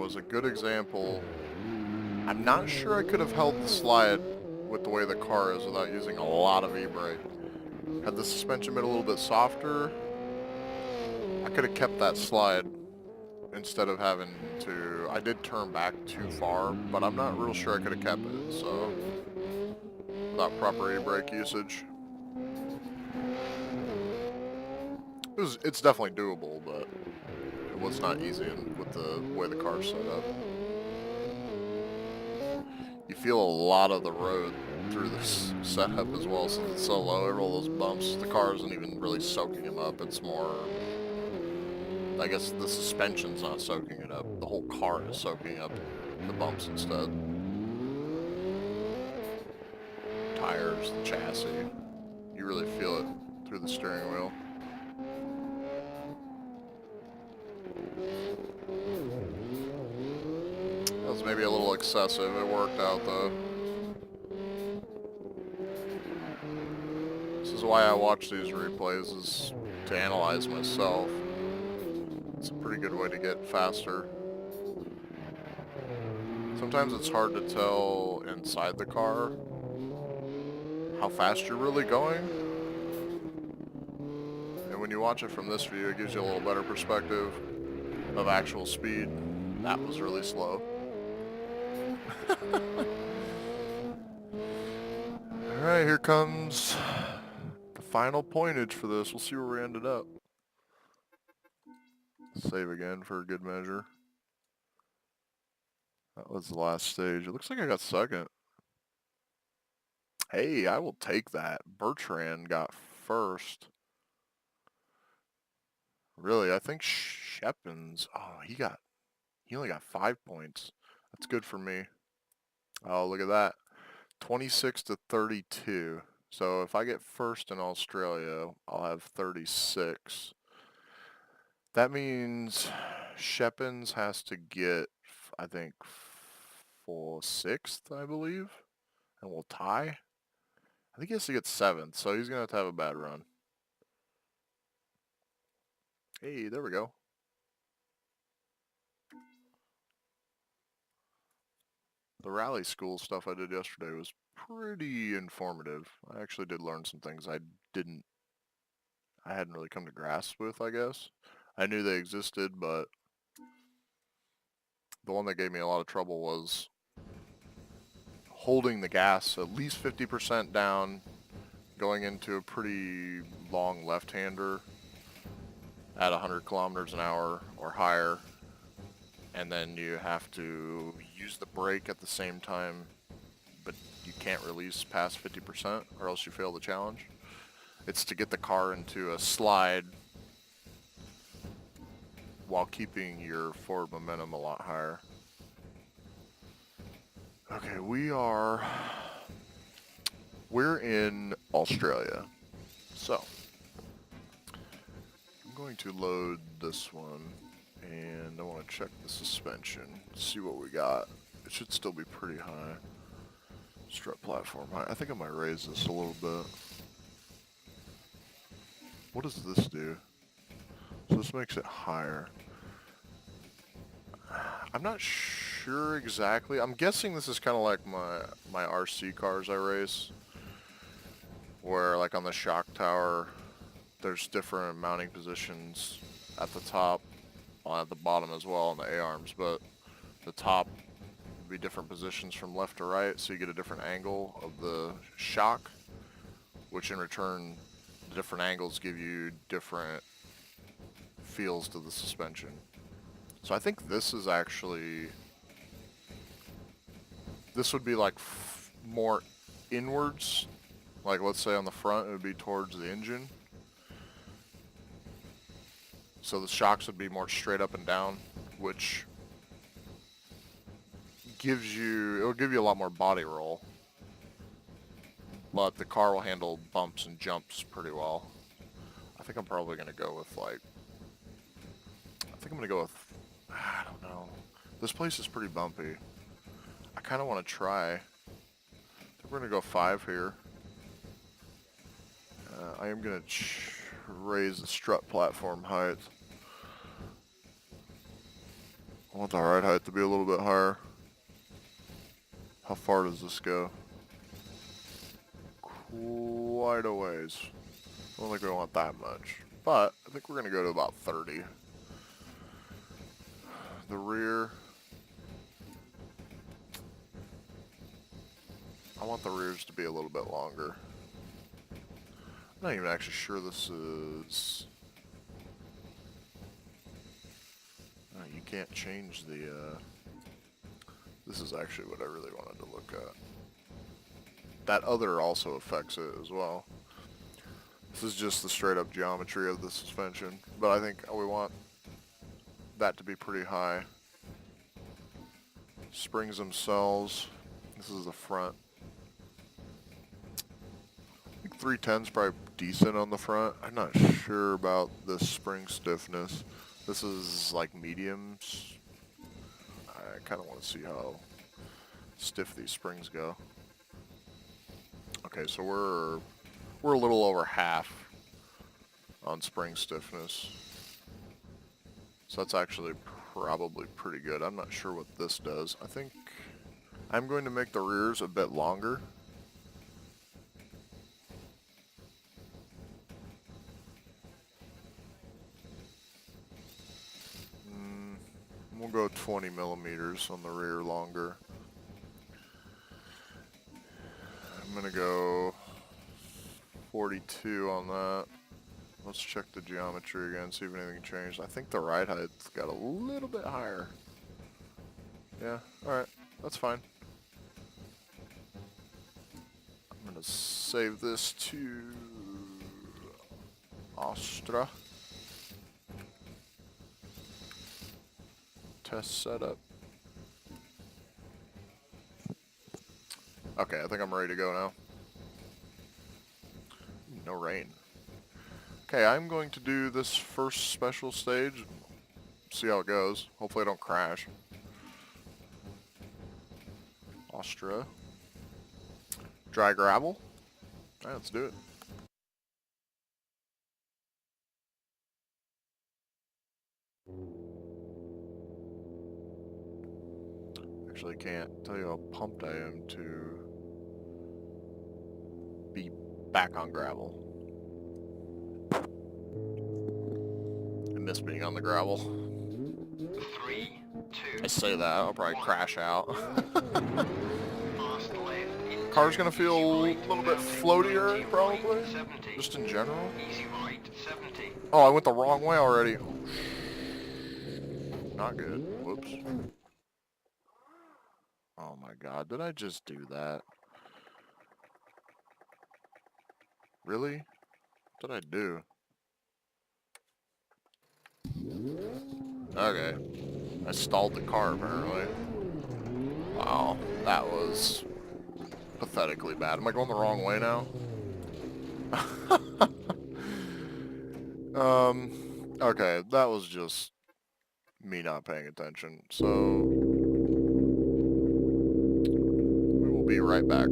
was a good example. I'm not sure I could have held the slide with the way the car is without using a lot of e-brake. Had the suspension been a little bit softer, I could have kept that slide instead of having to... I did turn back too far, but I'm not real sure I could have kept it, so... Without proper e-brake usage. It's definitely doable, but it was not easy with the way the car's set up. You feel a lot of the road through this setup as well, since it's so low. Every all those bumps, the car isn't even really soaking them up. It's more, I guess the suspension's not soaking it up. The whole car is soaking up the bumps instead. Tires, the chassis, you really feel it through the steering wheel. That was maybe a little excessive. It worked out though. This is why I watch these replays, is to analyze myself. It's a pretty good way to get faster. Sometimes it's hard to tell inside the car how fast you're really going. And when you watch it from this view, it gives you a little better perspective of actual speed. That was really slow. Alright, here comes the final pointage for this. We'll see where we ended up. Save again for a good measure. That was the last stage. It looks like I got second. Hey, I will take that. Bertrand got first. Really, I think Shepins... Oh, he only got 5 points. That's good for me. Oh, look at that. 26 to 32. So if I get first in Australia, I'll have 36. That means Shepins has to get, I think, for sixth, I believe. And we'll tie. I think he has to get seventh, so he's going to have a bad run. Hey, there we go. The rally school stuff I did yesterday was pretty informative. I actually did learn some things I hadn't really come to grasp with, I guess. I knew they existed, but the one that gave me a lot of trouble was holding the gas at least 50% down, going into a pretty long left-hander at 100 kilometers an hour or higher, and then you have to use the brake at the same time, but you can't release past 50% or else you fail the challenge. It's to get the car into a slide while keeping your forward momentum a lot higher. Okay, we're in Australia. So, I'm going to load this one, and I want to check the suspension, see what we got. It should still be pretty high. Strut platform high. I think I might raise this a little bit. What does this do? So this makes it higher. I'm not sure exactly. I'm guessing this is kind of like my RC cars I race, where like on the shock tower, there's different mounting positions at the top, at the bottom as well on the A-arms, but the top would be different positions from left to right, so you get a different angle of the shock, which in return, the different angles give you different feels to the suspension. So I think this is actually, this would be like more inwards, like let's say on the front it would be towards the engine. So the shocks would be more straight up and down, which it'll give you a lot more body roll. But the car will handle bumps and jumps pretty well. I think I'm probably going to go with I don't know. This place is pretty bumpy. I kind of want to try. I think we're going to go 5 here. I am going to raise the strut platform height. I want the ride height to be a little bit higher. How far does this go? Quite a ways. I don't think we want that much. But I think we're going to go to about 30. The rear. I want the rears to be a little bit longer. I'm not even actually sure this is... Oh, you can't change the... This is actually what I really wanted to look at. That other also affects it as well. This is just the straight up geometry of the suspension, but I think we want that to be pretty high. Springs themselves, this is the front. I think 310's probably decent on the front. I'm not sure about the spring stiffness. This is like mediums. I kind of want to see how stiff these springs go. Okay, so we're a little over half on spring stiffness. So that's actually probably pretty good. I'm not sure what this does. I think I'm going to make the rears a bit longer. We'll go 20 millimeters on the rear longer. I'm gonna go 42 on that. Let's check the geometry again, see if anything changed. I think the ride height's got a little bit higher. Yeah, alright, that's fine. I'm gonna save this to Astra. Test setup. Okay, I think I'm ready to go now. No rain. Okay, I'm going to do this first special stage. See how it goes. Hopefully I don't crash. Astra. Dry gravel. Alright, let's do it. Actually can't tell you how pumped I am to be back on gravel. I miss being on the gravel. 3, 2. I say that, I'll probably crash out. Fast left. Car's gonna feel a little bit floatier, Easy probably, right, 70. just in general. Easy right, 70. Oh, I went the wrong way already. Not good. Whoops. Oh my god, did I just do that? Really? What did I do? Okay. I stalled the car, apparently. Wow, that was pathetically bad. Am I going the wrong way now? Okay, that was just me not paying attention. So, we will be right back.